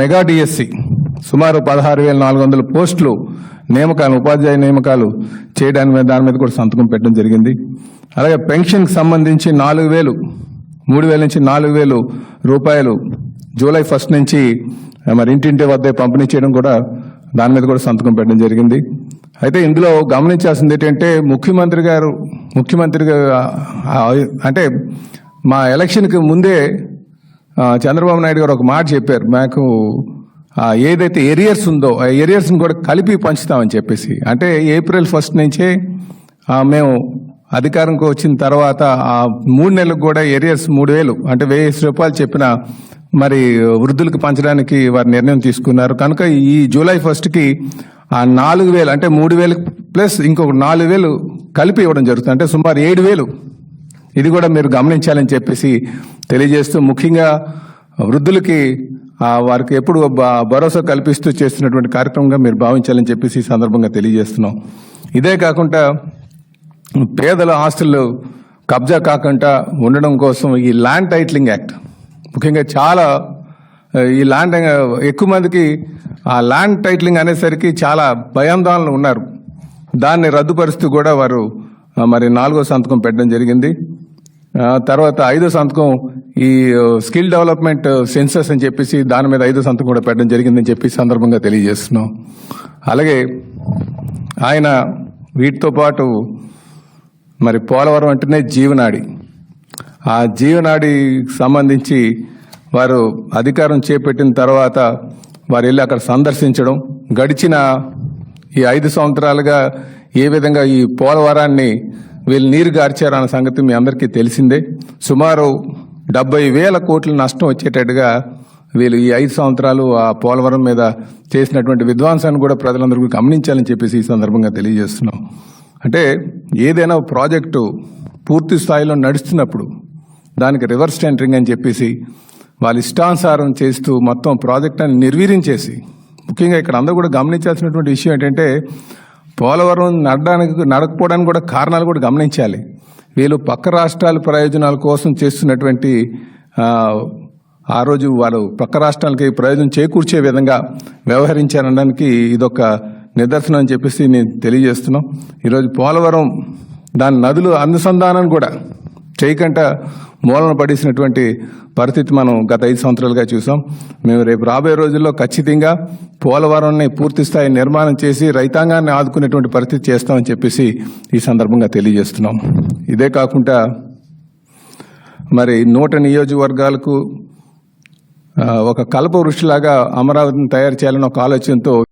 Mega DSC సుమారు 16,400 పోస్టులు నియామకాలు, ఉపాధ్యాయ నియామకాలు చేయడానికి దాని మీద కూడా సంతకం పెట్టడం జరిగింది. అలాగే పెన్షన్కి సంబంధించి 4,000, 3,000 నుంచి 4,000 రూపాయలు జూలై 1 నుంచి మరి ఇంటింటి వద్దే పంపిణీ చేయడం కూడా దాని మీద కూడా సంతకం పెట్టడం జరిగింది. అయితే ఇందులో గమనించాల్సింది ఏంటంటే ముఖ్యమంత్రిగా అంటే మా ఎలక్షన్కి ముందే చంద్రబాబు నాయుడు గారు ఒక మాట చెప్పారు, మాకు ఏదైతే ఏరియర్స్ ఉందో ఆ ఏరియర్స్ని కూడా కలిపి పంచుతామని చెప్పేసి. అంటే ఏప్రిల్ 1 నుంచే మేము అధికారంకి వచ్చిన తర్వాత ఆ 3 నెలలకు కూడా ఏరియర్స్ 3,000 అంటే 1,000 రూపాయలు చెప్పిన మరి వృద్ధులకు పంచడానికి వారు నిర్ణయం తీసుకున్నారు. కనుక ఈ జూలై 1కి ఆ 4,000 అంటే 3,000 ప్లస్ ఇంకొక 4,000 కలిపి ఇవ్వడం జరుగుతుంది. అంటే సుమారు 7,000. ఇది కూడా మీరు గమనించాలని చెప్పేసి తెలియజేస్తూ, ముఖ్యంగా వృద్ధులకి వారికి ఎప్పుడు భరోసా కల్పిస్తూ చేస్తున్నటువంటి కార్యక్రమంగా మీరు భావించాలని చెప్పేసి ఈ సందర్భంగా తెలియజేస్తున్నాం. ఇదే కాకుండా పేదల ఆస్తులు కబ్జా కాకుండా ఉండడం కోసం ఈ ల్యాండ్ టైటిలింగ్ యాక్ట్, ముఖ్యంగా చాలా ఈ ల్యాండ్ ఎక్కువ మందికి ఆ ల్యాండ్ టైటిలింగ్ అనేసరికి చాలా భయాందోళనలు ఉన్నారు. దాన్ని రద్దుపరుస్తూ కూడా వారు మరి 4వ సంతకం పెట్టడం జరిగింది. తర్వాత 5వ సంతకం ఈ స్కిల్ డెవలప్మెంట్ సెన్సస్ అని చెప్పేసి దాని మీద 5వ సంతకం కూడా పెట్టడం జరిగిందని చెప్పి సందర్భంగా తెలియజేస్తున్నాం. అలాగే ఆయన వీటితో పాటు మరి పోలవరం అంటేనే జీవనాడి, ఆ జీవనాడికి సంబంధించి వారు అధికారం చేపట్టిన తర్వాత వారు వెళ్ళి అక్కడ సందర్శించడం, గడిచిన ఈ 5 సంవత్సరాలుగా ఏ విధంగా ఈ పోలవరాన్ని వీళ్ళు నీరు గార్చారన్న సంగతి మీ అందరికీ తెలిసిందే. సుమారు 70,000 కోట్ల నష్టం వచ్చేటట్టుగా వీళ్ళు ఈ 5 సంవత్సరాలు ఆ పోలవరం మీద చేసినటువంటి విధ్వంసాన్ని కూడా ప్రజలందరికీ గమనించాలని చెప్పేసి ఈ సందర్భంగా తెలియజేస్తున్నాం. అంటే ఏదైనా ప్రాజెక్టు పూర్తి స్థాయిలో నడుస్తున్నప్పుడు దానికి రివర్స్ టెండరింగ్ అని చెప్పేసి వాళ్ళు ఇష్టానుసారం చేస్తూ మొత్తం ప్రాజెక్ట్ అని నిర్వీర్యం చేసి, ముఖ్యంగా ఇక్కడ అందరూ కూడా గమనించాల్సినటువంటి విషయం ఏంటంటే పోలవరం నడకపోవడానికి కూడా కారణాలు కూడా గమనించాలి. వీళ్ళు పక్క రాష్ట్రాల ప్రయోజనాల కోసం చేస్తున్నటువంటి ఆ రోజు వాళ్ళు పక్క రాష్ట్రాలకి ప్రయోజనం చేకూర్చే విధంగా వ్యవహరించారనడానికి ఇదొక నిదర్శనం అని చెప్పేసి నేను తెలియజేస్తున్నాం. ఈరోజు పోలవరం దాని నదులు అనుసంధానం కూడా చేయకుండా మూలన పడేసినటువంటి పరిస్థితి మనం గత 5 సంవత్సరాలుగా చూసాం. మేము రేపు రాబోయే రోజుల్లో ఖచ్చితంగా పోలవరాన్ని పూర్తి స్థాయి నిర్మాణం చేసి రైతాంగాన్ని ఆదుకునేటువంటి పరిస్థితి చేస్తామని చెప్పేసి ఈ సందర్భంగా తెలియజేస్తున్నాం. ఇదే కాకుండా మరి 100 నియోజకవర్గాలకు ఒక కల్ప వృక్షిలాగా అమరావతిని తయారు చేయాలని ఒక ఆలోచనతో